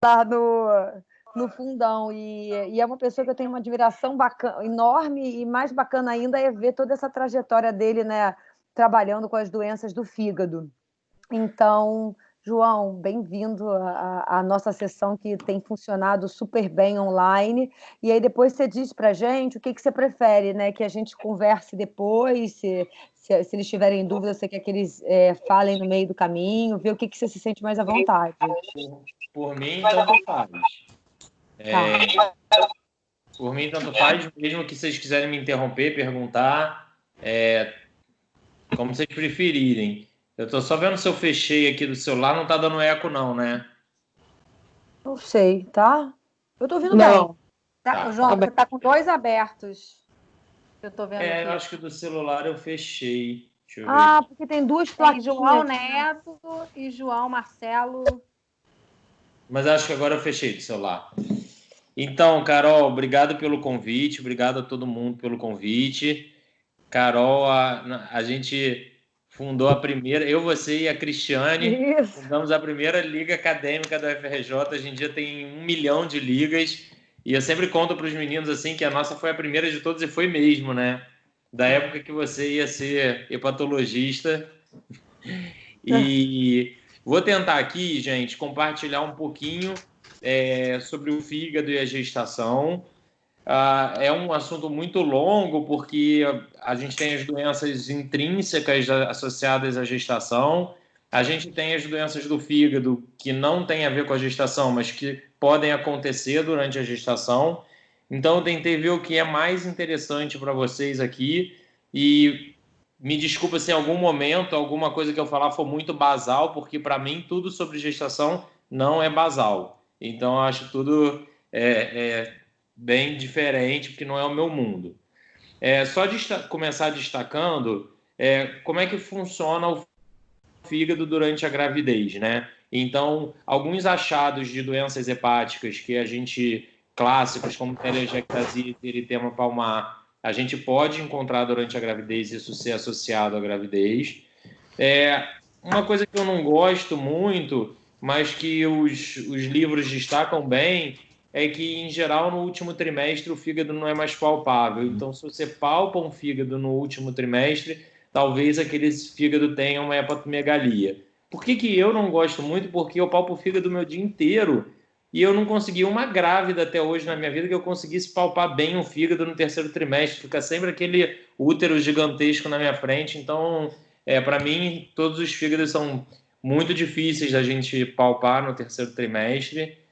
tá no fundão. E é uma pessoa que eu tenho uma admiração enorme, e mais bacana ainda é ver toda essa trajetória dele, né, trabalhando com as doenças do fígado. Então, João, bem-vindo à nossa sessão, que tem funcionado super bem online. E aí depois você diz para a gente o que você prefere, né? Que a gente converse depois, se eles tiverem dúvida, você quer que eles falem no meio do caminho, ver o que você se sente mais à vontade. Por mim, tanto faz. Tá. Por mim, tanto faz, mesmo que vocês quiserem me interromper, perguntar, como vocês preferirem. Eu tô só vendo se eu fechei aqui do celular, não tá dando eco não, né? Não sei, tá? Eu tô ouvindo Não. bem. Tá, João, você tá com 2 abertos. Eu tô vendo aqui. Eu acho que do celular eu fechei. Deixa eu ver. Porque tem 2 Tem plaquinhas. João Neto e João Marcelo. Mas acho que agora eu fechei do celular. Então, Carol, obrigado pelo convite, obrigado a todo mundo pelo convite. Carol, a gente fundou a primeira, eu, você e a Cristiane, fundamos a primeira liga acadêmica da UFRJ. Hoje em dia tem 1 milhão de ligas, e eu sempre conto para os meninos assim que a nossa foi a primeira de todas, e foi mesmo, né? Da época que você ia ser hepatologista. E vou tentar aqui, gente, compartilhar um pouquinho sobre o fígado e a gestação. É um assunto muito longo, porque a gente tem as doenças intrínsecas associadas à gestação, a gente tem as doenças do fígado que não têm a ver com a gestação, mas que podem acontecer durante a gestação. Então, eu tentei ver o que é mais interessante para vocês aqui, e me desculpa se em algum momento alguma coisa que eu falar for muito basal, porque para mim tudo sobre gestação não é basal. Então, eu acho tudo bem diferente, porque não é o meu mundo. Só começar destacando como é que funciona o fígado durante a gravidez, né? Então, alguns achados de doenças hepáticas que a gente, clássicos como telangiectasia e eritema palmar, a gente pode encontrar durante a gravidez, isso ser associado à gravidez. Uma coisa que eu não gosto muito, mas que os livros destacam bem, é que, em geral, no último trimestre o fígado não é mais palpável. Então, se você palpa um fígado no último trimestre, talvez aquele fígado tenha uma hepatomegalia. Por que eu não gosto muito? Porque eu palpo o fígado o meu dia inteiro, e eu não consegui uma grávida até hoje na minha vida que eu conseguisse palpar bem um fígado no terceiro trimestre. Fica sempre aquele útero gigantesco na minha frente. Então, para mim, todos os fígados são muito difíceis da gente palpar no terceiro trimestre.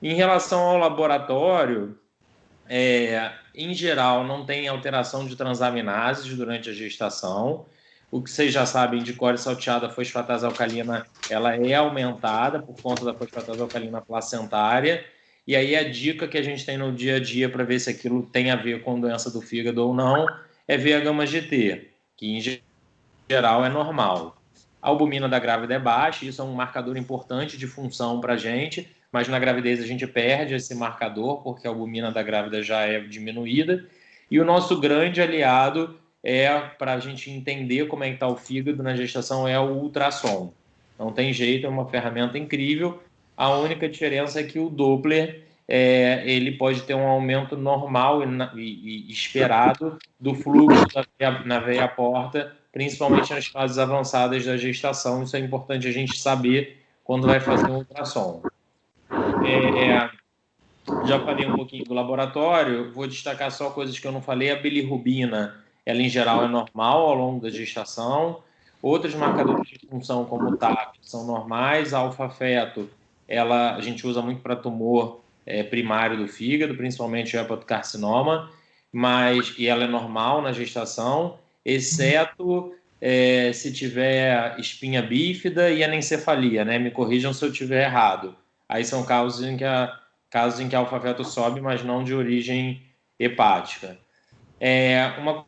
Em relação ao laboratório, em geral, não tem alteração de transaminases durante a gestação. O que vocês já sabem, de core salteada, a fosfatase alcalina, ela é aumentada por conta da fosfatase alcalina placentária. E aí a dica que a gente tem no dia a dia para ver se aquilo tem a ver com doença do fígado ou não é ver a gama-GT, que em geral é normal. A albumina da grávida é baixa, isso é um marcador importante de função para a gente, mas na gravidez a gente perde esse marcador, porque a albumina da grávida já é diminuída. E o nosso grande aliado para a gente entender como é que está o fígado na gestação é o ultrassom. Não tem jeito, é uma ferramenta incrível. A única diferença é que o Doppler ele pode ter um aumento normal e esperado do fluxo na veia porta, principalmente nas fases avançadas da gestação. Isso é importante a gente saber quando vai fazer um ultrassom. Já falei um pouquinho do laboratório, vou destacar só coisas que eu não falei. A bilirrubina, ela em geral é normal ao longo da gestação. Outros marcadores de função, como o TAP, são normais. A alfa-feto, a gente usa muito para tumor primário do fígado, principalmente o hepatocarcinoma, e ela é normal na gestação, exceto se tiver espinha bífida e anencefalia, né? Me corrijam se eu estiver errado. Aí são casos em que a alfa-feto sobe, mas não de origem hepática. Uma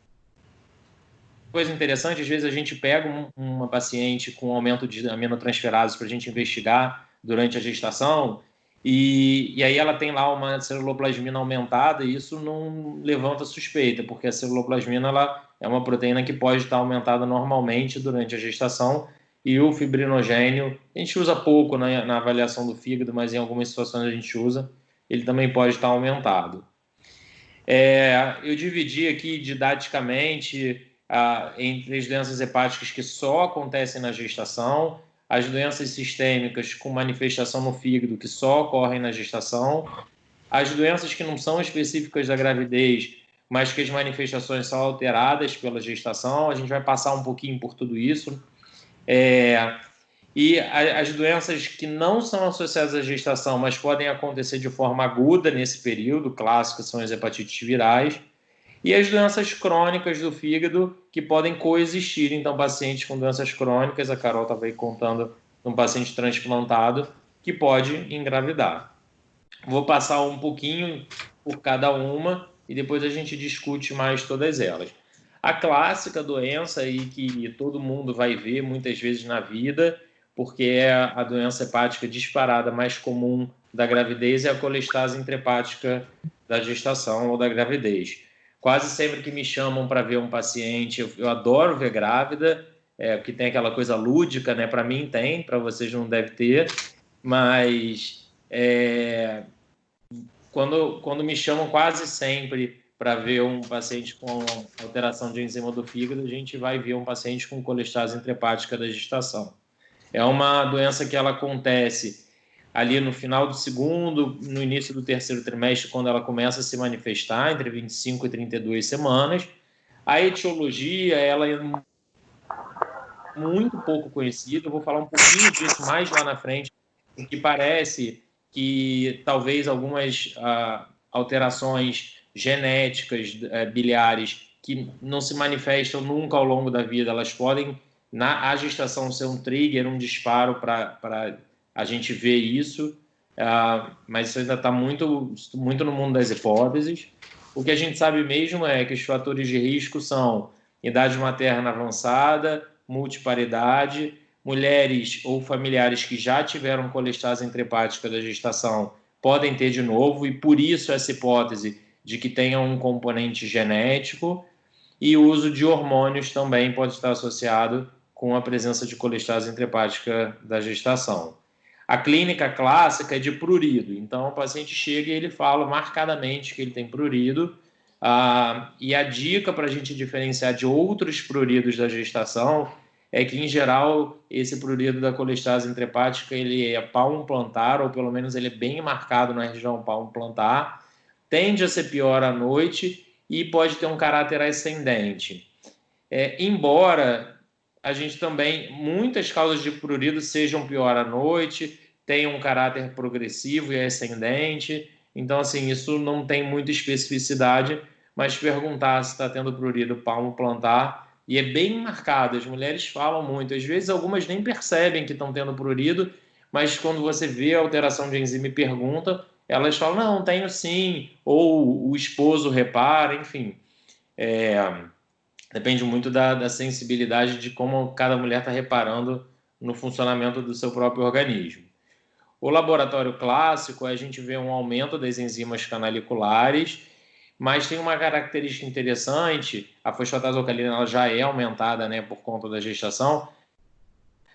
coisa interessante, às vezes a gente pega uma paciente com aumento de aminotransferases para a gente investigar durante a gestação, e aí ela tem lá uma celuloplasmina aumentada, e isso não levanta suspeita, porque a celuloplasmina ela é uma proteína que pode estar aumentada normalmente durante a gestação, e o fibrinogênio. A gente usa pouco na avaliação do fígado, mas em algumas situações a gente usa. Ele também pode estar aumentado. Eu dividi aqui didaticamente entre as doenças hepáticas que só acontecem na gestação, as doenças sistêmicas com manifestação no fígado que só ocorrem na gestação, as doenças que não são específicas da gravidez, mas que as manifestações são alteradas pela gestação. A gente vai passar um pouquinho por tudo isso. E as doenças que não são associadas à gestação, mas podem acontecer de forma aguda nesse período, clássicas são as hepatites virais, e as doenças crônicas do fígado que podem coexistir. Então, pacientes com doenças crônicas, a Carol estava aí contando de um paciente transplantado que pode engravidar. Vou passar um pouquinho por cada uma e depois a gente discute mais todas elas. A clássica doença aí que todo mundo vai ver muitas vezes na vida, porque é a doença hepática disparada mais comum da gravidez, é a colestase intrahepática da gestação ou da gravidez. Quase sempre que me chamam para ver um paciente, eu adoro ver grávida, porque tem aquela coisa lúdica, né? Para mim tem, para vocês não deve ter, mas quando me chamam quase sempre para ver um paciente com alteração de enzima do fígado, a gente vai ver um paciente com colestase intrahepática da gestação. É uma doença que ela acontece ali no final do segundo, no início do terceiro trimestre, quando ela começa a se manifestar, entre 25 e 32 semanas. A etiologia, ela é muito pouco conhecida, eu vou falar um pouquinho disso mais lá na frente, porque parece que talvez algumas alterações genéticas biliares que não se manifestam nunca ao longo da vida, elas podem, na gestação, ser um trigger, um disparo para a gente ver isso, mas isso ainda está muito no mundo das hipóteses. O que a gente sabe mesmo é que os fatores de risco são idade materna avançada, multiparidade, mulheres ou familiares que já tiveram colestase intrahepática da gestação podem ter de novo, e por isso essa hipótese de que tenha um componente genético, e o uso de hormônios também pode estar associado com a presença de colestase intrahepática da gestação. A clínica clássica é de prurido, então o paciente chega e ele fala marcadamente que ele tem prurido, e a dica para a gente diferenciar de outros pruridos da gestação é que, em geral, esse prurido da colestase intrahepática ele é palmo plantar, ou pelo menos ele é bem marcado na região palmo plantar, tende a ser pior à noite e pode ter um caráter ascendente. Embora a gente também, muitas causas de prurido sejam pior à noite, tenham um caráter progressivo e ascendente, então, assim, isso não tem muita especificidade, mas perguntar se está tendo prurido palmo plantar, e é bem marcado, as mulheres falam muito, às vezes algumas nem percebem que estão tendo prurido, mas quando você vê a alteração de enzima e pergunta, elas falam, não, tenho sim, ou o esposo repara, enfim. Depende muito da sensibilidade de como cada mulher está reparando no funcionamento do seu próprio organismo. O laboratório clássico, a gente vê um aumento das enzimas canaliculares, mas tem uma característica interessante, a fosfatase alcalina ela já é aumentada, né, por conta da gestação.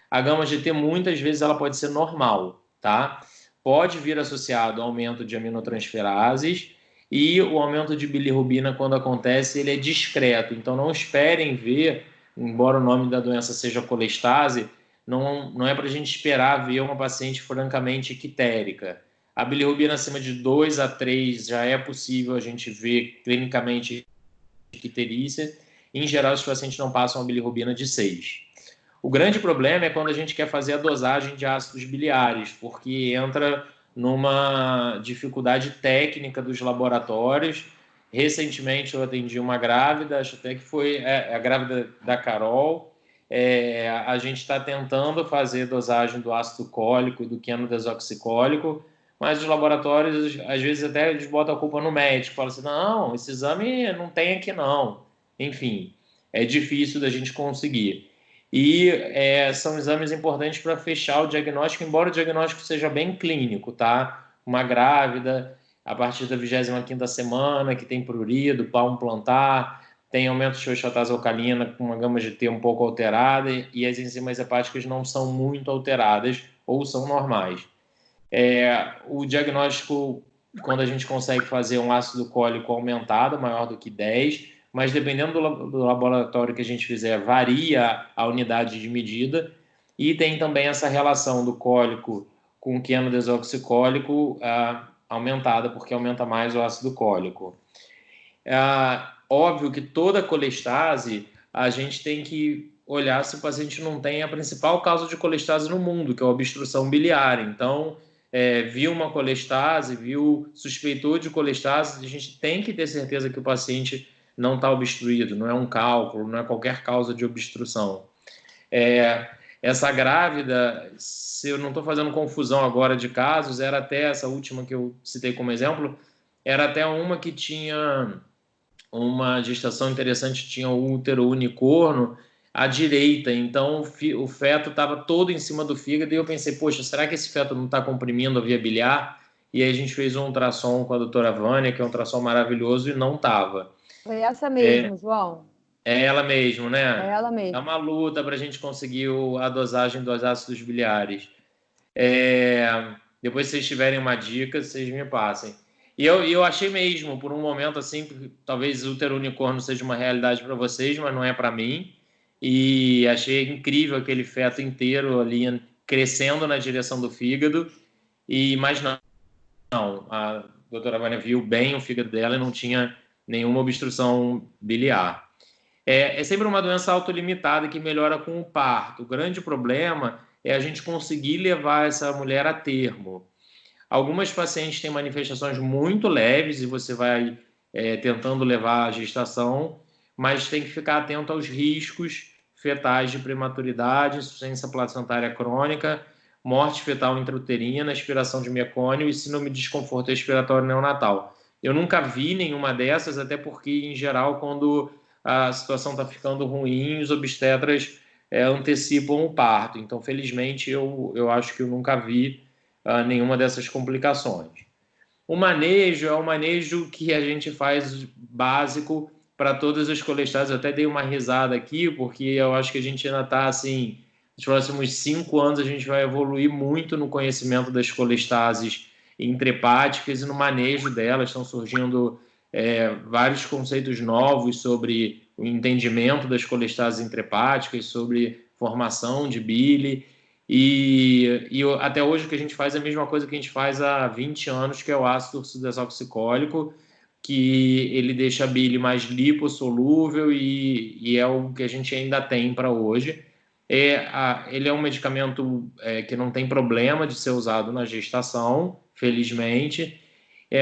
A gama-GT muitas vezes ela pode ser normal, tá? Pode vir associado ao aumento de aminotransferases, e o aumento de bilirrubina, quando acontece, ele é discreto. Então, não esperem ver, embora o nome da doença seja colestase, não é para a gente esperar ver uma paciente francamente ictérica. A bilirrubina acima de 2 a 3 já é possível a gente ver clinicamente icterícia. Em geral, os pacientes não passam a bilirrubina de 6. O grande problema é quando a gente quer fazer a dosagem de ácidos biliares, porque entra numa dificuldade técnica dos laboratórios. Recentemente eu atendi uma grávida, acho até que foi a grávida da Carol. A gente está tentando fazer dosagem do ácido cólico e do quianodesoxicólico, mas os laboratórios, às vezes, até eles botam a culpa no médico, falam assim, não, esse exame não tem aqui não. Enfim, é difícil da gente conseguir. E são exames importantes para fechar o diagnóstico, embora o diagnóstico seja bem clínico, tá? Uma grávida, a partir da 25ª semana, que tem prurido, palmo plantar, tem aumento de fosfatase alcalina com uma gama GT um pouco alterada e as enzimas hepáticas não são muito alteradas ou são normais. O diagnóstico, quando a gente consegue fazer um ácido cólico aumentado, maior do que 10, mas dependendo do laboratório que a gente fizer, varia a unidade de medida, e tem também essa relação do cólico com o queno desoxicólico aumentada, porque aumenta mais o ácido cólico. Óbvio que toda colestase, a gente tem que olhar se o paciente não tem a principal causa de colestase no mundo, que é a obstrução biliar. Então, viu uma colestase, suspeitou de colestase, a gente tem que ter certeza que o paciente não está obstruído, não é um cálculo, não é qualquer causa de obstrução. Essa grávida, se eu não estou fazendo confusão agora de casos, era até essa última que eu citei como exemplo, era até uma que tinha uma gestação interessante, tinha o útero unicorno à direita, então o feto estava todo em cima do fígado e eu pensei, poxa, será que esse feto não está comprimindo a via biliar? E aí a gente fez um ultrassom com a doutora Vânia, que é um ultrassom maravilhoso, e não estava. Foi essa mesmo, João. É ela mesmo, né? É ela mesmo. É uma luta para a gente conseguir a dosagem dos ácidos biliares. Depois, se vocês tiverem uma dica, vocês me passem. E eu achei mesmo, por um momento, assim, talvez o útero unicórnio seja uma realidade para vocês, mas não é para mim. E achei incrível aquele feto inteiro ali crescendo na direção do fígado. Mas não, a doutora Vânia viu bem o fígado dela e não tinha nenhuma obstrução biliar. É sempre uma doença autolimitada que melhora com o parto. O grande problema é a gente conseguir levar essa mulher a termo. Algumas pacientes têm manifestações muito leves e você vai tentando levar a gestação, mas tem que ficar atento aos riscos fetais de prematuridade, insuficiência placentária crônica, morte fetal intrauterina, aspiração de mecônio e síndrome de desconforto respiratório neonatal. Eu nunca vi nenhuma dessas, até porque, em geral, quando a situação está ficando ruim, os obstetras antecipam o parto. Então, felizmente, eu acho que eu nunca vi nenhuma dessas complicações. O manejo é um manejo que a gente faz básico para todas as colestases. Eu até dei uma risada aqui, porque eu acho que a gente ainda está assim, nos próximos 5 anos a gente vai evoluir muito no conhecimento das colestases intrahepáticas e no manejo delas. Estão surgindo vários conceitos novos sobre o entendimento das colestases intrahepáticas, sobre formação de bile. E até hoje o que a gente faz é a mesma coisa que a gente faz há 20 anos, que é o ácido desoxicólico, que ele deixa a bile mais lipossolúvel e é o que a gente ainda tem para hoje. Ele é um medicamento que não tem problema de ser usado na gestação, felizmente,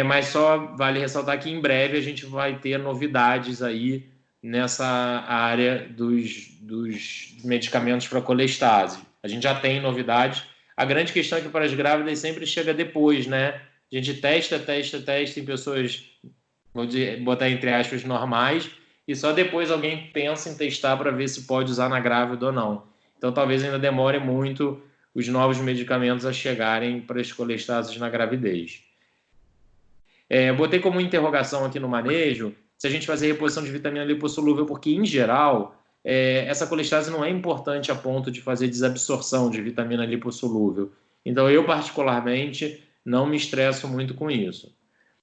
mas só vale ressaltar que em breve a gente vai ter novidades aí nessa área dos medicamentos para colestase. A gente já tem novidades. A grande questão é que para as grávidas sempre chega depois, né? A gente testa em pessoas, vou botar entre aspas, normais, e só depois alguém pensa em testar para ver se pode usar na grávida ou não. Então talvez ainda demore muito os novos medicamentos a chegarem para as colestases na gravidez. Botei como interrogação aqui no manejo se a gente fazer reposição de vitamina lipossolúvel, porque, em geral, essa colestase não é importante a ponto de fazer desabsorção de vitamina lipossolúvel. Então, eu, particularmente, não me estresso muito com isso.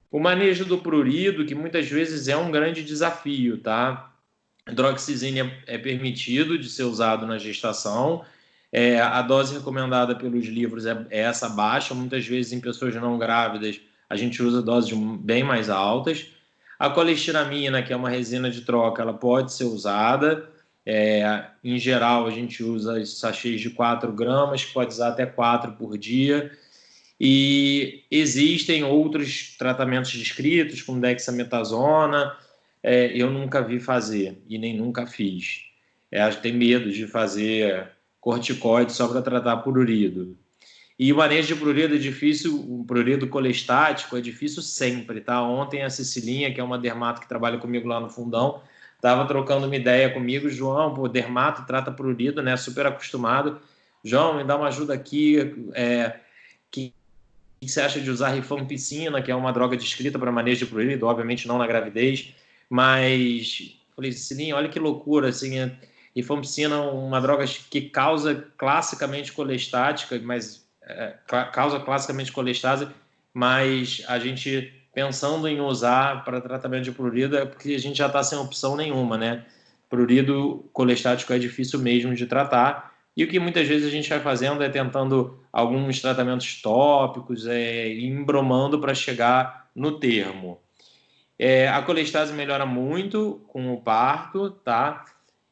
O manejo do prurido, que muitas vezes é um grande desafio, tá? Hidroxizina é permitido de ser usado na gestação. A dose recomendada pelos livros é essa baixa. Muitas vezes, em pessoas não grávidas, a gente usa doses bem mais altas. A colestiramina, que é uma resina de troca, ela pode ser usada. Em geral, a gente usa sachês de 4 gramas, pode usar até 4 por dia. E existem outros tratamentos descritos, como dexametasona. Eu nunca vi fazer e nem nunca fiz. Acho que tem medo de fazer corticoide só para tratar prurido. E o manejo de prurido é difícil, o prurido colestático é difícil sempre, tá? Ontem a Cecilinha, que é uma dermato que trabalha comigo lá no fundão, estava trocando uma ideia comigo. João, pô, dermato trata prurido, né? Super acostumado. João, me dá uma ajuda aqui. Que você acha de usar rifampicina, que é uma droga descrita para manejo de prurido, obviamente não na gravidez, mas falei, Sininho, olha que loucura, assim, rifampicina, uma droga que causa classicamente colestática, causa classicamente colestase, mas a gente pensando em usar para tratamento de prurido é porque a gente já está sem opção nenhuma, né? Prurido colestático é difícil mesmo de tratar, e o que muitas vezes a gente vai fazendo é tentando alguns tratamentos tópicos, embromando para chegar no termo. A colestase melhora muito com o parto, tá?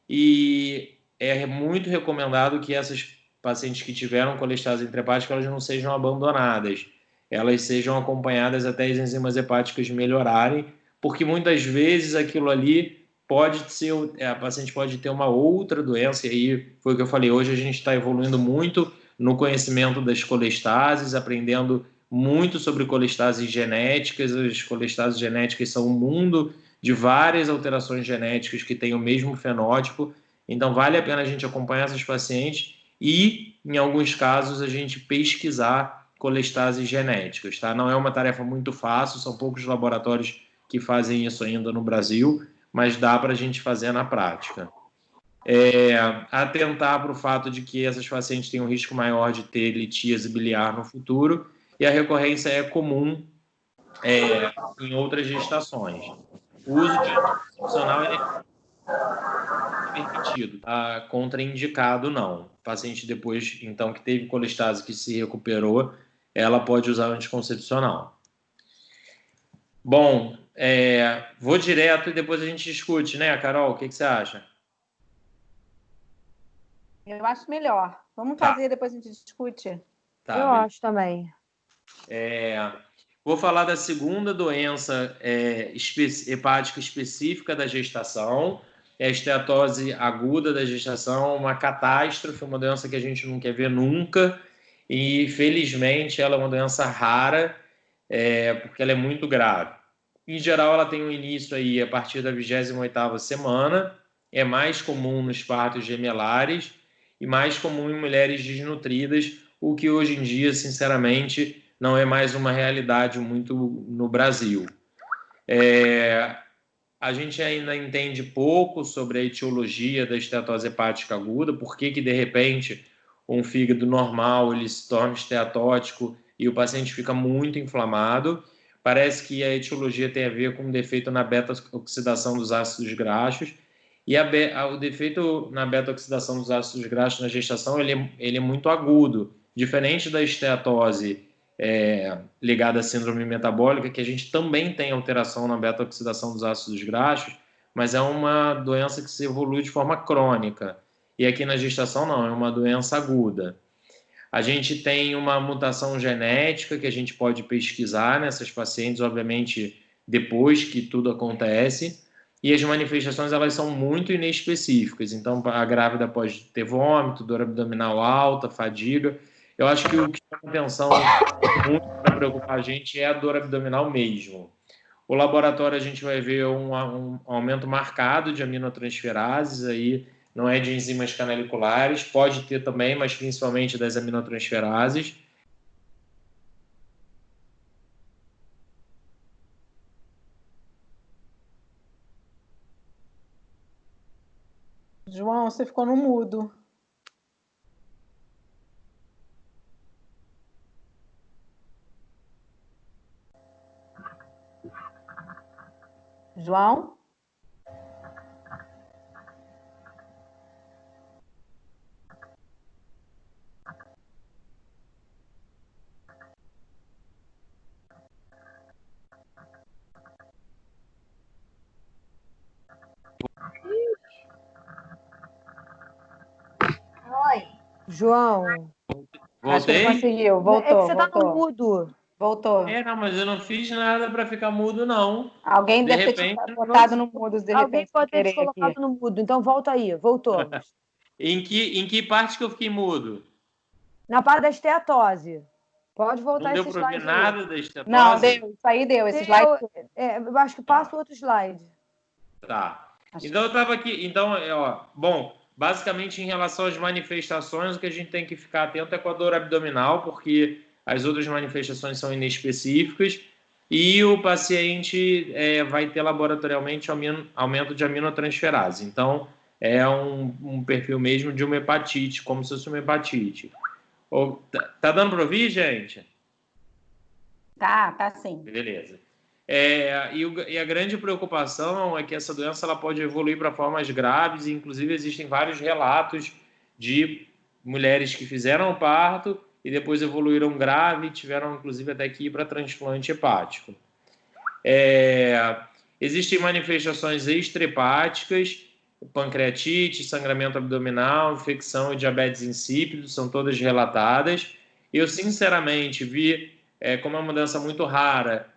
E é muito recomendado que essas pacientes que tiveram colestase intrahepática, elas não sejam abandonadas. Elas sejam acompanhadas até as enzimas hepáticas melhorarem, porque muitas vezes aquilo ali pode ser, a paciente pode ter uma outra doença, e aí foi o que eu falei, hoje a gente está evoluindo muito no conhecimento das colestases, aprendendo muito sobre colestases genéticas. As colestases genéticas são um mundo de várias alterações genéticas que têm o mesmo fenótipo, então vale a pena a gente acompanhar essas pacientes e, em alguns casos, a gente pesquisar colestases genéticas, tá? Não é uma tarefa muito fácil, são poucos laboratórios que fazem isso ainda no Brasil, mas dá para a gente fazer na prática. Atentar para o fato de que essas pacientes têm um risco maior de ter litíase biliar no futuro, e a recorrência é comum em outras gestações. O uso de anticoncepcional é permitido, tá? Contraindicado não. O paciente depois, então, que teve colestase, que se recuperou, ela pode usar o anticoncepcional. Bom, vou direto e depois a gente discute, né, Carol? O que você acha? Eu acho melhor. Vamos fazer, depois a gente discute. Tá, eu acho também. Vou falar da segunda doença hepática específica da gestação, a esteatose aguda da gestação, uma catástrofe, uma doença que a gente não quer ver nunca, e felizmente ela é uma doença rara, porque ela é muito grave. Em geral, ela tem um início aí a partir da 28ª semana, é mais comum nos partos gemelares e mais comum em mulheres desnutridas, o que hoje em dia, sinceramente, não é mais uma realidade muito no Brasil. A gente ainda entende pouco sobre a etiologia da esteatose hepática aguda, por que de repente um fígado normal ele se torna esteatótico e o paciente fica muito inflamado. Parece que a etiologia tem a ver com um defeito na beta-oxidação dos ácidos graxos, e o defeito na beta-oxidação dos ácidos graxos na gestação ele é muito agudo, diferente da esteatose ligada à síndrome metabólica, que a gente também tem alteração na beta-oxidação dos ácidos graxos, mas é uma doença que se evolui de forma crônica. E aqui na gestação não, é uma doença aguda. A gente tem uma mutação genética que a gente pode pesquisar nessas pacientes, obviamente, depois que tudo acontece, e as manifestações elas são muito inespecíficas. Então, a grávida pode ter vômito, dor abdominal alta, fadiga. Eu acho que o que chama atenção muito para preocupar a gente é a dor abdominal mesmo. O laboratório a gente vai ver um aumento marcado de aminotransferases, aí não é de enzimas canaliculares, pode ter também, mas principalmente das aminotransferases. João, você ficou no mudo. João? Oi. João. Acho que ele Voltei? conseguiu. Voltou. É que você voltou. tá no mudo. Voltou. Não, mas eu não fiz nada para ficar mudo, não. Alguém De deve repente, ter te botado no mudo, de Alguém repente, pode ter te sem querer colocado aqui. no mudo. Então volta aí. Voltamos. Em que parte que eu fiquei mudo? Na parte da esteatose. Pode voltar Não deu esse para ouvir slide nada aí. da esteatose? Não, deu. Isso aí deu. Esse slide. Eu acho que passa o outro slide. Tá. Então eu estava aqui. Então, bom, basicamente em relação às manifestações, o que a gente tem que ficar atento é com a dor abdominal, porque as outras manifestações são inespecíficas. e o paciente vai ter laboratorialmente aumento de aminotransferase. Então, é um perfil mesmo de uma hepatite, como se fosse uma hepatite. Tá dando para ouvir, gente? Tá sim. Beleza. E a grande preocupação é que essa doença ela pode evoluir para formas graves, e inclusive existem vários relatos de mulheres que fizeram o parto e depois evoluíram grave e tiveram inclusive até que ir para transplante hepático. Existem manifestações extrahepáticas, pancreatite, sangramento abdominal, infecção e diabetes insípido, são todas relatadas. Eu, sinceramente, vi, como é uma mudança muito rara,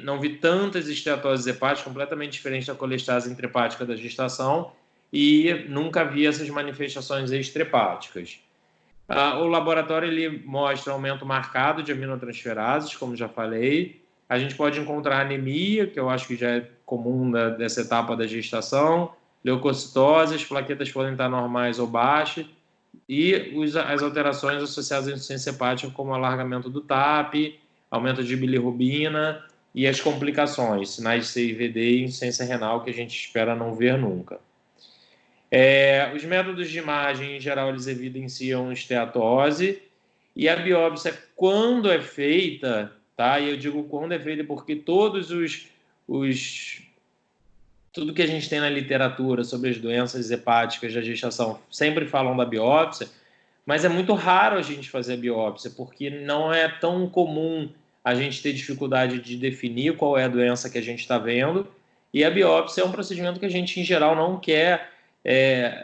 não vi tantas esteatoses hepáticas, completamente diferente da colestase intrahepática da gestação, e nunca vi essas manifestações extrahepáticas. O laboratório ele mostra aumento marcado de aminotransferases, como já falei. A gente pode encontrar anemia, que eu acho que já é comum dessa etapa da gestação, leucocitose, as plaquetas podem estar normais ou baixas, e as alterações associadas à insuficiência hepática, como alargamento do TAP, aumento de bilirrubina e as complicações, sinais de CIVD e insuficiência renal, que a gente espera não ver nunca. Os métodos de imagem, em geral, eles evidenciam esteatose, e a biópsia, quando é feita, tá? E eu digo quando é feita porque tudo que a gente tem na literatura sobre as doenças hepáticas da gestação sempre falam da biópsia, mas é muito raro a gente fazer a biópsia, porque não é tão comum a gente ter dificuldade de definir qual é a doença que a gente está vendo, e a biópsia é um procedimento que a gente, em geral, não quer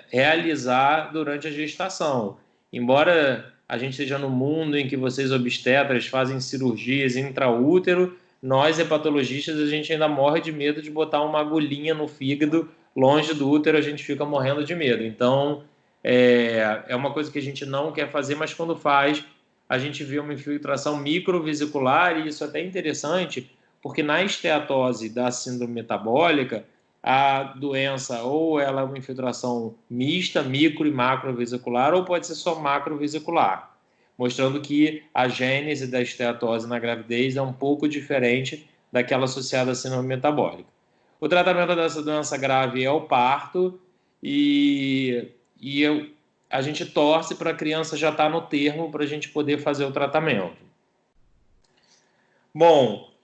realizar durante a gestação. Embora a gente esteja no mundo em que vocês obstetras fazem cirurgias intraútero, nós hepatologistas a gente ainda morre de medo de botar uma agulhinha no fígado longe do útero, a gente fica morrendo de medo. Então é uma coisa que a gente não quer fazer, mas quando faz a gente vê uma infiltração microvesicular, e isso é até interessante porque na esteatose da síndrome metabólica a doença ou ela é uma infiltração mista, micro e macrovesicular, ou pode ser só macrovesicular, mostrando que a gênese da esteatose na gravidez é um pouco diferente daquela associada à síndrome metabólica. O tratamento dessa doença grave é o parto, a gente torce para a criança já estar no termo para a gente poder fazer o tratamento. Bom,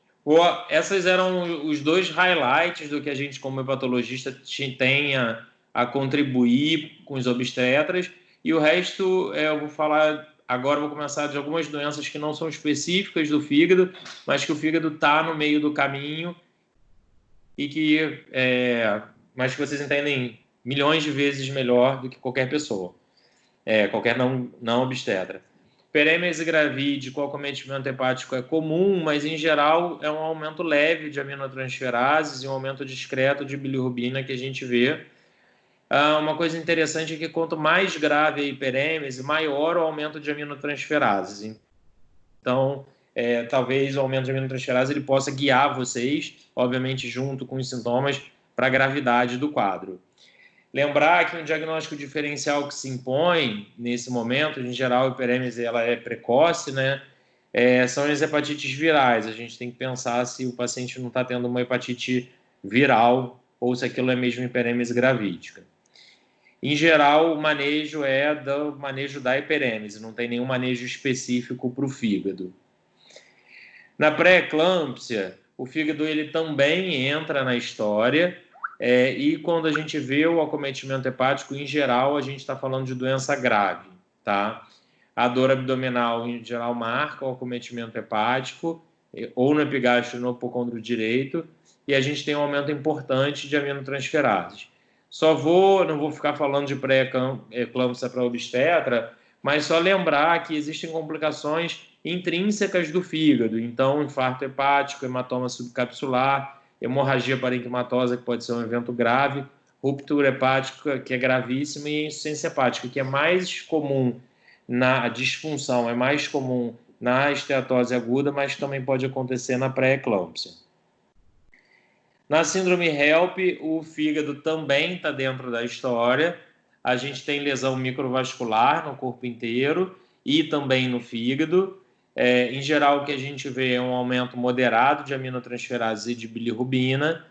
esses eram os dois highlights do que a gente, como hepatologista, tem a contribuir com os obstetras, e o resto eu vou falar agora, vou começar de algumas doenças que não são específicas do fígado, mas que o fígado está no meio do caminho e mas que vocês entendem milhões de vezes melhor do que qualquer pessoa, qualquer não obstetra. Perêmese gravide com acometimento hepático é comum, mas em geral é um aumento leve de aminotransferases e um aumento discreto de bilirrubina que a gente vê. Uma coisa interessante é que quanto mais grave a hiperêmese, maior o aumento de aminotransferases. Então, talvez o aumento de aminotransferase ele possa guiar vocês, obviamente junto com os sintomas, para a gravidade do quadro. Lembrar que um diagnóstico diferencial que se impõe nesse momento, em geral a hiperêmese ela é precoce, né? São as hepatites virais. A gente tem que pensar se o paciente não está tendo uma hepatite viral ou se aquilo é mesmo hiperêmese gravídica. Em geral, o manejo é do manejo da hiperêmese, não tem nenhum manejo específico para o fígado. Na pré-eclâmpsia, o fígado ele também entra na história, e quando a gente vê o acometimento hepático, em geral, a gente está falando de doença grave, tá? A dor abdominal, em geral, marca o acometimento hepático, ou no epigastro ou no hipocôndrio direito, e a gente tem um aumento importante de aminotransferases. Não vou ficar falando de pré-eclâmpsia para obstetra, mas só lembrar que existem complicações intrínsecas do fígado, então infarto hepático, hematoma subcapsular, hemorragia parenquimatosa, que pode ser um evento grave, ruptura hepática, que é gravíssima, e insuficiência hepática, que é mais comum na disfunção, é mais comum na esteatose aguda, mas também pode acontecer na pré-eclâmpsia. Na síndrome HELP, o fígado também está dentro da história. A gente tem lesão microvascular no corpo inteiro e também no fígado. Em geral, o que a gente vê é um aumento moderado de aminotransferases e de bilirrubina,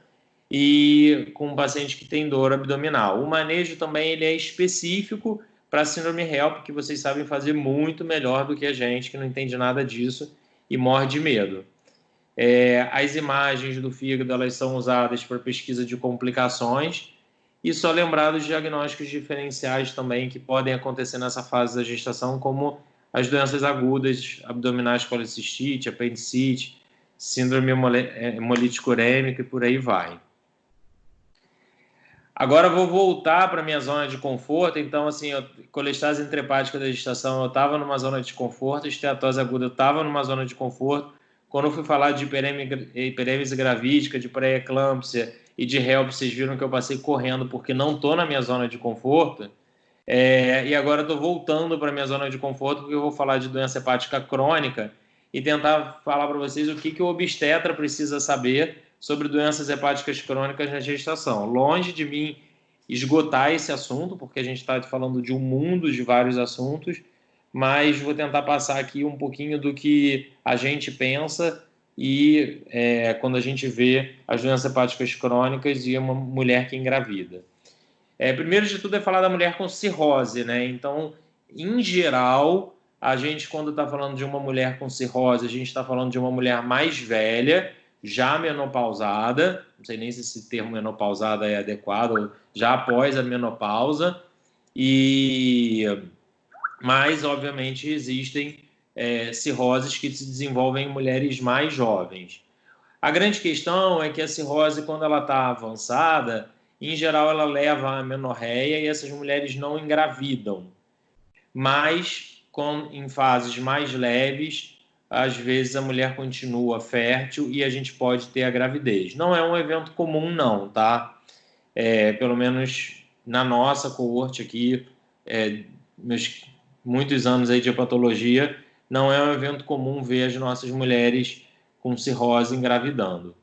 e com um paciente que tem dor abdominal. O manejo também ele é específico para a síndrome HELP, que vocês sabem fazer muito melhor do que a gente, que não entende nada disso e morre de medo. As imagens do fígado elas são usadas para pesquisa de complicações, e só lembrar dos diagnósticos diferenciais também que podem acontecer nessa fase da gestação, como as doenças agudas, abdominais, colecistite, apendicite, síndrome hemolítica urêmica e por aí vai. Agora eu vou voltar para a minha zona de conforto. Então, assim, colestase intrahepática da gestação, eu estava numa zona de conforto, esteatose aguda, eu estava numa zona de conforto. Quando eu fui falar de hiperêmese gravídica, de pré-eclâmpsia e de HELP, vocês viram que eu passei correndo porque não estou na minha zona de conforto. E agora estou voltando para a minha zona de conforto porque eu vou falar de doença hepática crônica e tentar falar para vocês o que o obstetra precisa saber sobre doenças hepáticas crônicas na gestação. Longe de mim esgotar esse assunto, porque a gente está falando de um mundo de vários assuntos, mas vou tentar passar aqui um pouquinho do que a gente pensa e quando a gente vê as doenças hepáticas crônicas e uma mulher que engravida. Primeiro de tudo é falar da mulher com cirrose, né? Então, em geral, a gente, quando está falando de uma mulher com cirrose, a gente está falando de uma mulher mais velha, já menopausada, não sei nem se esse termo menopausada é adequado, já após a menopausa, mas, obviamente, existem cirroses que se desenvolvem em mulheres mais jovens. A grande questão é que a cirrose, quando ela está avançada, em geral ela leva à amenorreia e essas mulheres não engravidam. Mas, em fases mais leves, às vezes a mulher continua fértil e a gente pode ter a gravidez. Não é um evento comum, não, tá? Pelo menos na nossa coorte aqui, meus muitos anos aí de hepatologia, não é um evento comum ver as nossas mulheres com cirrose engravidando.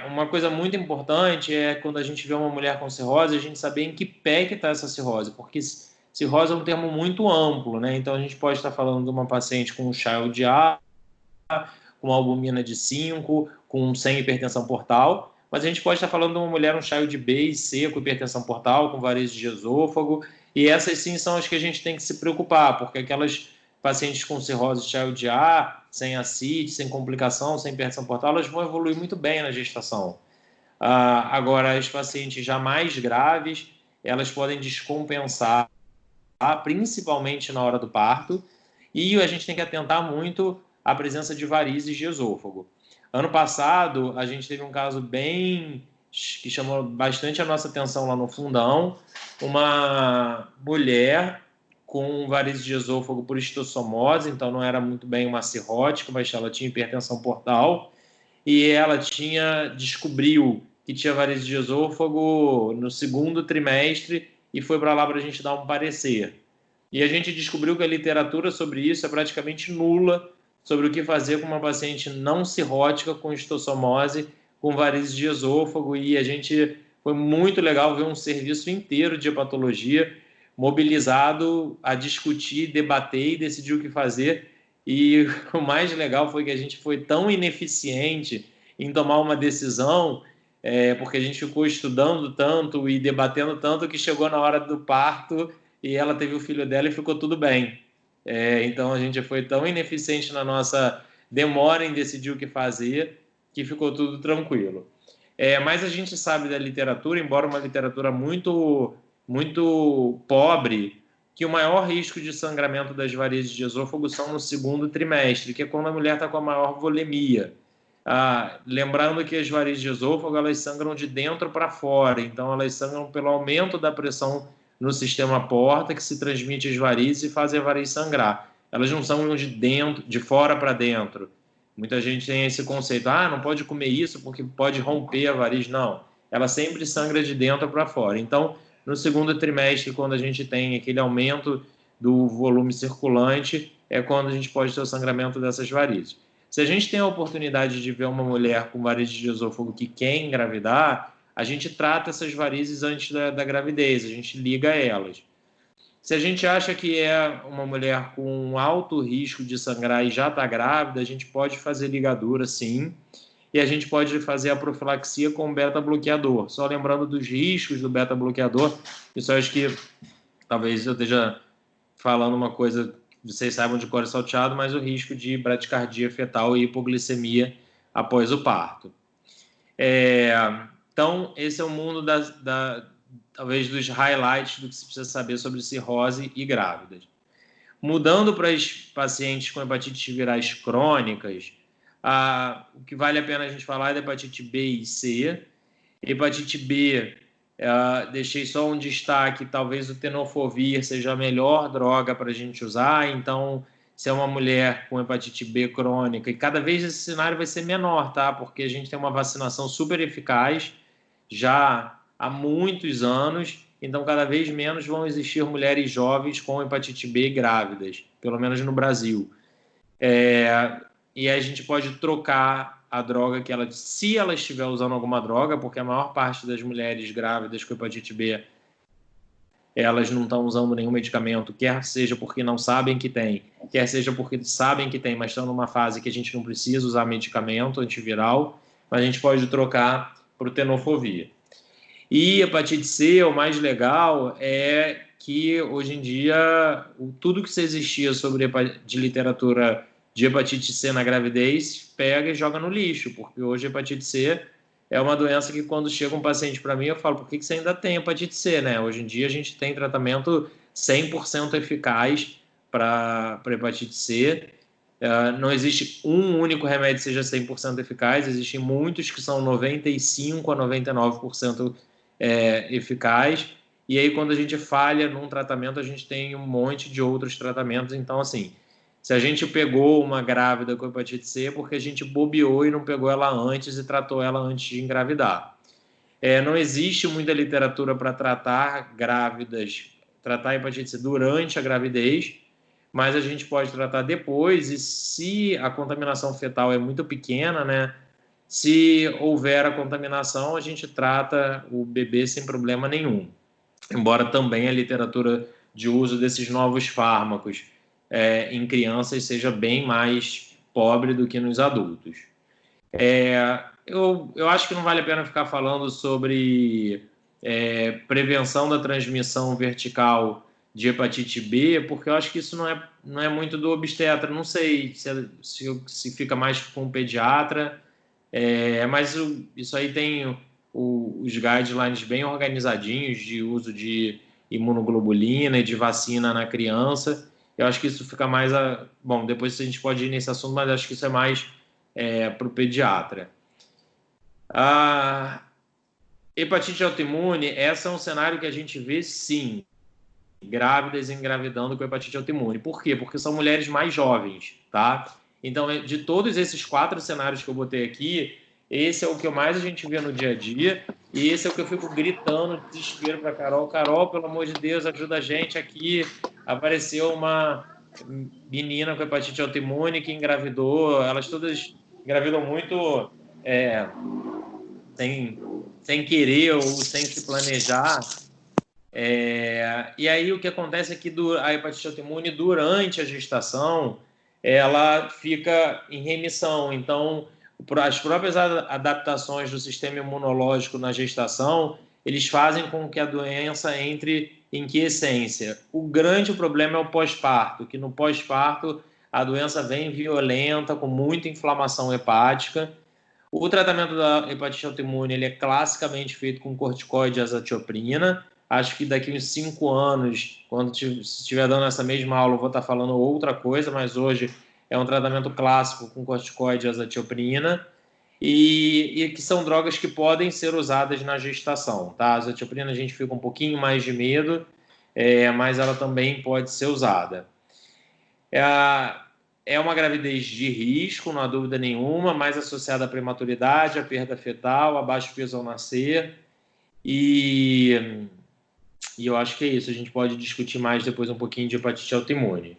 Uma coisa muito importante é quando a gente vê uma mulher com cirrose, a gente saber em que pé que está essa cirrose, porque cirrose é um termo muito amplo, né? Então a gente pode estar falando de uma paciente com um Child A, com albumina de 5, sem hipertensão portal, mas a gente pode estar falando de uma mulher, um Child B e C, com hipertensão portal, com varizes de esôfago, e essas sim são as que a gente tem que se preocupar, porque aquelas pacientes com cirrose Child A, sem ascite, sem complicação, sem hipertensão portal, elas vão evoluir muito bem na gestação. Agora, as pacientes já mais graves, elas podem descompensar, principalmente na hora do parto, e a gente tem que atentar muito à presença de varizes de esôfago. Ano passado, a gente teve um caso que chamou bastante a nossa atenção lá no Fundão, uma mulher com varizes de esôfago por histossomose, então não era muito bem uma cirrótica, mas ela tinha hipertensão portal, e ela descobriu que tinha varizes de esôfago no segundo trimestre e foi para lá para a gente dar um parecer. E a gente descobriu que a literatura sobre isso é praticamente nula sobre o que fazer com uma paciente não cirrótica com histossomose, com varizes de esôfago, e foi muito legal ver um serviço inteiro de hepatologia mobilizado a discutir, debater e decidir o que fazer. E o mais legal foi que a gente foi tão ineficiente em tomar uma decisão, porque a gente ficou estudando tanto e debatendo tanto que chegou na hora do parto e ela teve o filho dela e ficou tudo bem. Então a gente foi tão ineficiente na nossa demora em decidir o que fazer que ficou tudo tranquilo. Mas a gente sabe da literatura, embora uma literatura muito, muito pobre, que o maior risco de sangramento das varizes de esôfago são no segundo trimestre, que é quando a mulher está com a maior volemia. Lembrando que as varizes de esôfago elas sangram de dentro para fora, então elas sangram pelo aumento da pressão no sistema porta, que se transmite às varizes e faz a variz sangrar. Elas não sangram de fora para dentro. Muita gente tem esse conceito, não pode comer isso porque pode romper a variz. Não, ela sempre sangra de dentro para fora. Então, no segundo trimestre, quando a gente tem aquele aumento do volume circulante, é quando a gente pode ter o sangramento dessas varizes. Se a gente tem a oportunidade de ver uma mulher com varizes de esôfago que quer engravidar, a gente trata essas varizes antes da gravidez, a gente liga elas. Se a gente acha que é uma mulher com alto risco de sangrar e já está grávida, a gente pode fazer ligadura, sim, e a gente pode fazer a profilaxia com beta-bloqueador. Só lembrando dos riscos do beta-bloqueador, isso eu acho que talvez eu esteja falando uma coisa que vocês saibam de cor salteado, mas o risco de bradicardia fetal e hipoglicemia após o parto. Então, esse é o mundo talvez dos highlights do que se precisa saber sobre cirrose e grávidas. Mudando para as pacientes com hepatites virais crônicas, o que vale a pena a gente falar é da hepatite B e C. Hepatite B, deixei só um destaque, talvez o tenofovir seja a melhor droga para a gente usar, então se é uma mulher com hepatite B crônica, e cada vez esse cenário vai ser menor, tá? Porque a gente tem uma vacinação super eficaz já há muitos anos, então cada vez menos vão existir mulheres jovens com hepatite B grávidas, pelo menos no Brasil. E aí a gente pode trocar a droga que se ela estiver usando alguma droga, porque a maior parte das mulheres grávidas com hepatite B, elas não estão usando nenhum medicamento, quer seja porque não sabem que tem, quer seja porque sabem que tem, mas estão numa fase que a gente não precisa usar medicamento antiviral, mas a gente pode trocar para o tenofovir. E hepatite C, o mais legal é que hoje em dia tudo que se existia de literatura de hepatite C na gravidez pega e joga no lixo, porque hoje a hepatite C é uma doença que quando chega um paciente para mim eu falo, por que você ainda tem hepatite C, né? Hoje em dia a gente tem tratamento 100% eficaz para hepatite C. Não existe um único remédio que seja 100% eficaz, existem muitos que são 95% a 99% eficaz, e aí quando a gente falha num tratamento, a gente tem um monte de outros tratamentos. Então, assim, se a gente pegou uma grávida com hepatite C, é porque a gente bobeou e não pegou ela antes e tratou ela antes de engravidar. Não existe muita literatura para tratar hepatite C durante a gravidez, mas a gente pode tratar depois, e se a contaminação fetal é muito pequena, né? Se houver a contaminação, a gente trata o bebê sem problema nenhum. Embora também a literatura de uso desses novos fármacos em crianças seja bem mais pobre do que nos adultos. Eu acho que não vale a pena ficar falando sobre prevenção da transmissão vertical de hepatite B, porque eu acho que isso não é muito do obstetra. Não sei se fica mais com o pediatra, mas isso aí tem os guidelines bem organizadinhos de uso de imunoglobulina e de vacina na criança. Eu acho que isso fica mais... Bom, depois a gente pode ir nesse assunto, mas acho que isso é mais para o pediatra. A hepatite autoimune, essa é um cenário que a gente vê, sim, grávidas engravidando com hepatite autoimune. Por quê? Porque são mulheres mais jovens, tá? Então, de todos esses 4 cenários que eu botei aqui, esse é o que mais a gente vê no dia a dia, e esse é o que eu fico gritando, desespero para Carol. Carol, pelo amor de Deus, ajuda a gente aqui. Apareceu uma menina com hepatite autoimune que engravidou. Elas todas engravidam muito sem querer ou sem se planejar. E aí o que acontece é que a hepatite autoimune, durante a gestação, ela fica em remissão. Então, as próprias adaptações do sistema imunológico na gestação, eles fazem com que a doença entre em quiescência. O grande problema é o pós-parto, que no pós-parto a doença vem violenta, com muita inflamação hepática. O tratamento da hepatite autoimune ele é classicamente feito com corticoide e azatioprina. Acho que daqui uns 5 anos, quando estiver dando essa mesma aula, eu vou estar falando outra coisa, mas hoje é um tratamento clássico com corticoide e azatioprina, e que são drogas que podem ser usadas na gestação. Tá? A azatioprina a gente fica um pouquinho mais de medo, mas ela também pode ser usada. É uma gravidez de risco, não há dúvida nenhuma, mais associada à prematuridade, à perda fetal, a baixo peso ao nascer, e eu acho que é isso. A gente pode discutir mais depois um pouquinho de hepatite autoimune.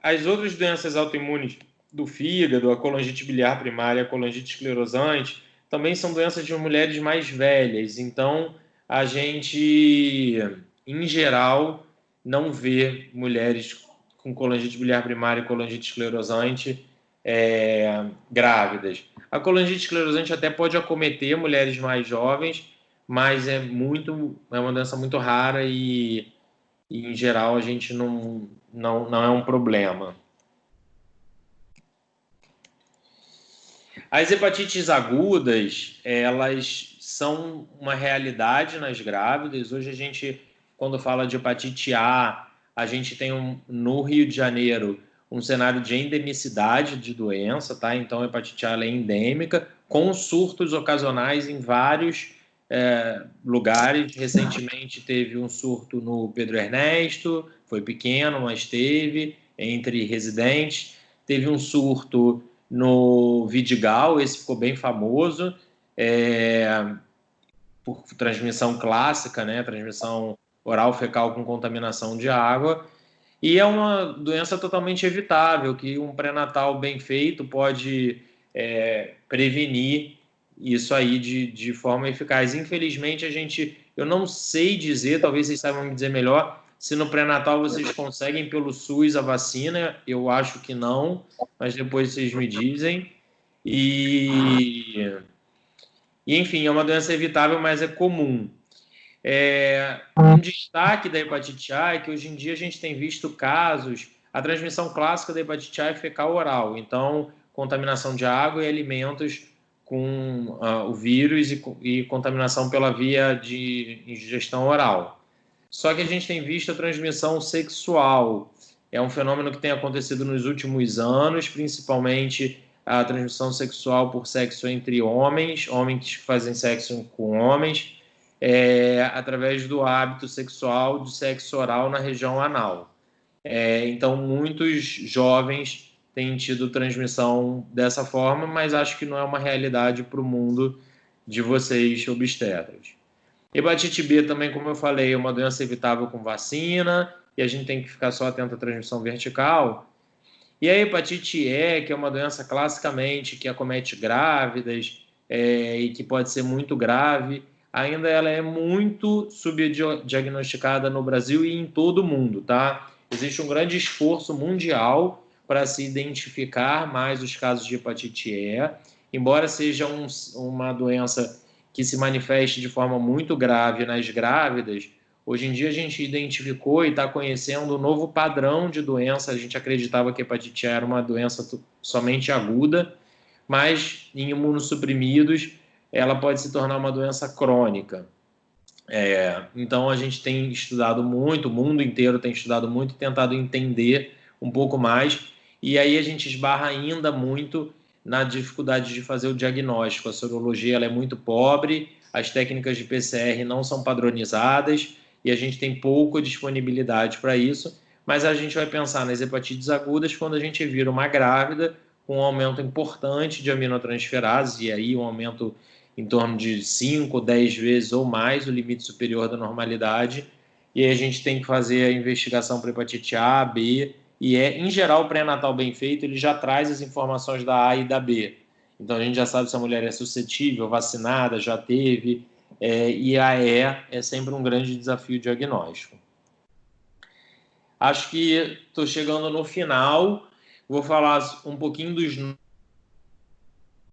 As outras doenças autoimunes do fígado, a colangite biliar primária, a colangite esclerosante, também são doenças de mulheres mais velhas. Então, a gente em geral, não vê mulheres com colangite biliar primária e colangite esclerosante grávidas. A colangite esclerosante até pode acometer mulheres mais jovens, mas é uma doença muito rara e em geral, a gente não é um problema. As hepatites agudas, elas são uma realidade nas grávidas. Hoje a gente, quando fala de hepatite A, a gente tem no Rio de Janeiro um cenário de endemicidade de doença, tá? Então a hepatite A é endêmica, com surtos ocasionais em vários lugares. Recentemente teve um surto no Pedro Ernesto, foi pequeno, mas teve, entre residentes. Teve um surto no Vidigal, esse ficou bem famoso, por transmissão clássica, né? Transmissão oral fecal com contaminação de água. E é uma doença totalmente evitável, que um pré-natal bem feito pode prevenir isso aí de forma eficaz. Infelizmente, eu não sei dizer, talvez vocês saibam me dizer melhor, se no pré-natal vocês conseguem pelo SUS a vacina. Eu acho que não, mas depois vocês me dizem. E enfim, é uma doença evitável, mas é comum. Um destaque da hepatite A é que hoje em dia a gente tem visto casos, a transmissão clássica da hepatite A é fecal oral, então contaminação de água e alimentos com o vírus e contaminação pela via de ingestão oral. Só que a gente tem visto a transmissão sexual. É um fenômeno que tem acontecido nos últimos anos, principalmente a transmissão sexual por sexo entre homens que fazem sexo com homens, através do hábito sexual de sexo oral na região anal. Então, muitos jovens têm tido transmissão dessa forma, mas acho que não é uma realidade para o mundo de vocês obstetras. Hepatite B também, como eu falei, é uma doença evitável com vacina, e a gente tem que ficar só atento à transmissão vertical. E a hepatite E, que é uma doença classicamente que acomete grávidas e que pode ser muito grave, ainda ela é muito subdiagnosticada no Brasil e em todo o mundo, tá? Existe um grande esforço mundial para se identificar mais os casos de hepatite E, embora seja uma doença que se manifeste de forma muito grave nas grávidas. Hoje em dia a gente identificou e está conhecendo um novo padrão de doença. A gente acreditava que a hepatite A era uma doença somente aguda, mas em imunossuprimidos ela pode se tornar uma doença crônica. Então a gente tem estudado muito, o mundo inteiro tem estudado muito, tentado entender um pouco mais, e aí a gente esbarra ainda muito na dificuldade de fazer o diagnóstico. A sorologia ela é muito pobre, as técnicas de PCR não são padronizadas e a gente tem pouca disponibilidade para isso, mas a gente vai pensar nas hepatites agudas quando a gente vira uma grávida com um aumento importante de aminotransferases, e aí um aumento em torno de 5, 10 vezes ou mais o limite superior da normalidade, e aí a gente tem que fazer a investigação para hepatite A, B, e em geral, o pré-natal bem feito, ele já traz as informações da A e da B. Então, a gente já sabe se a mulher é suscetível, vacinada, já teve, e a E é sempre um grande desafio diagnóstico. Acho que estou chegando no final, vou falar um pouquinho dos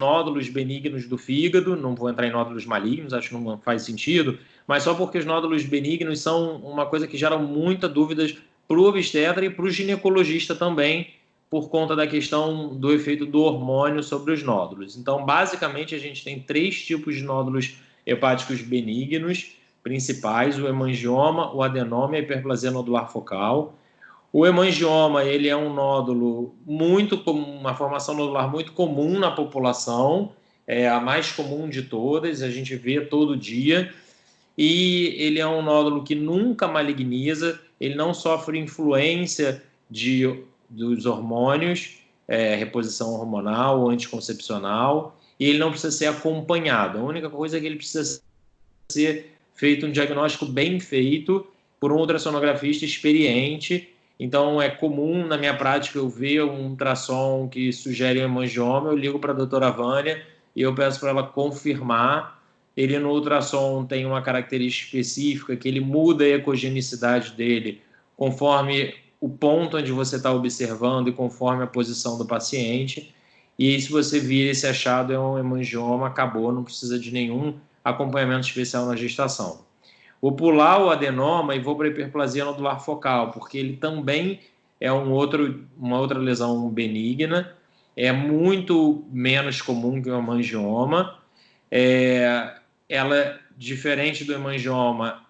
nódulos benignos do fígado, não vou entrar em nódulos malignos, acho que não faz sentido, mas só porque os nódulos benignos são uma coisa que gera muita dúvidas para o obstetra e para o ginecologista também, por conta da questão do efeito do hormônio sobre os nódulos. Então, basicamente, a gente tem 3 tipos de nódulos hepáticos benignos principais: o hemangioma, o adenoma e a hiperplasia nodular focal. O hemangioma, ele é um nódulo muito comum, uma formação nodular muito comum na população, é a mais comum de todas, a gente vê todo dia, e ele é um nódulo que nunca maligniza, ele não sofre influência dos hormônios, reposição hormonal ou anticoncepcional, e ele não precisa ser acompanhado. A única coisa é que ele precisa ser feito um diagnóstico bem feito por um ultrassonografista experiente. Então, é comum na minha prática eu ver um ultrassom que sugere um hemangioma, eu ligo para a doutora Vânia e eu peço para ela confirmar ele no ultrassom tem uma característica específica que ele muda a ecogenicidade dele conforme o ponto onde você está observando e conforme a posição do paciente. E aí, se você vir esse achado é um hemangioma, acabou, não precisa de nenhum acompanhamento especial na gestação. Vou pular o adenoma e vou para a hiperplasia nodular focal, porque ele também é uma outra lesão benigna, é muito menos comum que o hemangioma. Ela, diferente do hemangioma,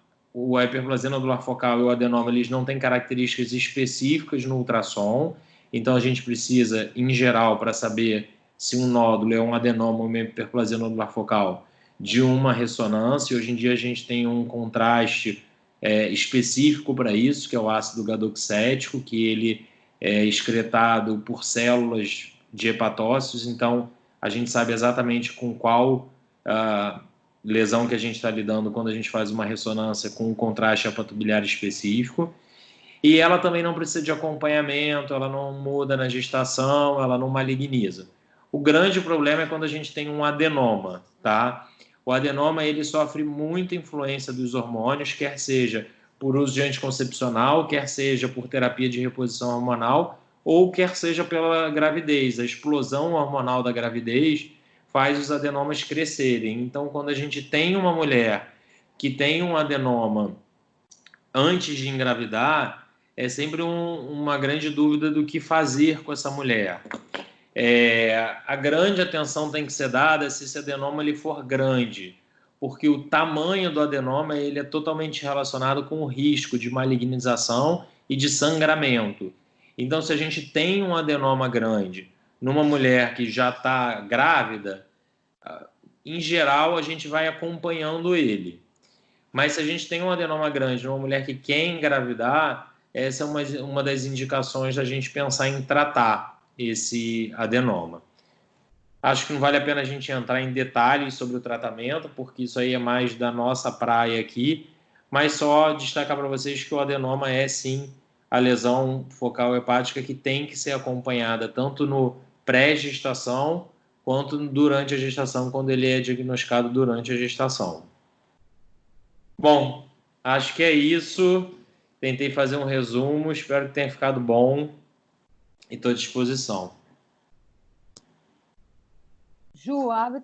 a hiperplasia nodular focal e o adenoma, eles não têm características específicas no ultrassom, então a gente precisa, em geral, para saber se um nódulo é um adenoma ou uma hiperplasia nodular focal, de uma ressonância. Hoje em dia a gente tem um contraste específico para isso, que é o ácido gadoxético, que ele é excretado por células de hepatócitos, então a gente sabe exatamente com qual lesão que a gente está lidando quando a gente faz uma ressonância com um contraste hepatobiliar específico. E ela também não precisa de acompanhamento, ela não muda na gestação, ela não maligniza. O grande problema é quando a gente tem um adenoma, tá? O adenoma, ele sofre muita influência dos hormônios, quer seja por uso de anticoncepcional, quer seja por terapia de reposição hormonal, ou quer seja pela gravidez. A explosão hormonal da gravidez faz os adenomas crescerem. Então, quando a gente tem uma mulher que tem um adenoma antes de engravidar, é sempre uma grande dúvida do que fazer com essa mulher. A grande atenção tem que ser dada se esse adenoma ele for grande, porque o tamanho do adenoma ele é totalmente relacionado com o risco de malignização e de sangramento. Então, se a gente tem um adenoma grande numa mulher que já está grávida, em geral a gente vai acompanhando ele. Mas se a gente tem um adenoma grande numa mulher que quer engravidar, essa é uma das indicações da gente pensar em tratar esse adenoma. Acho que não vale a pena a gente entrar em detalhes sobre o tratamento, porque isso aí é mais da nossa praia aqui, mas só destacar para vocês que o adenoma é sim a lesão focal hepática que tem que ser acompanhada tanto no pré-gestação quanto durante a gestação, quando ele é diagnosticado durante a gestação. Bom, acho que é isso. Tentei fazer um resumo, espero que tenha ficado bom e estou à disposição. Ju, abre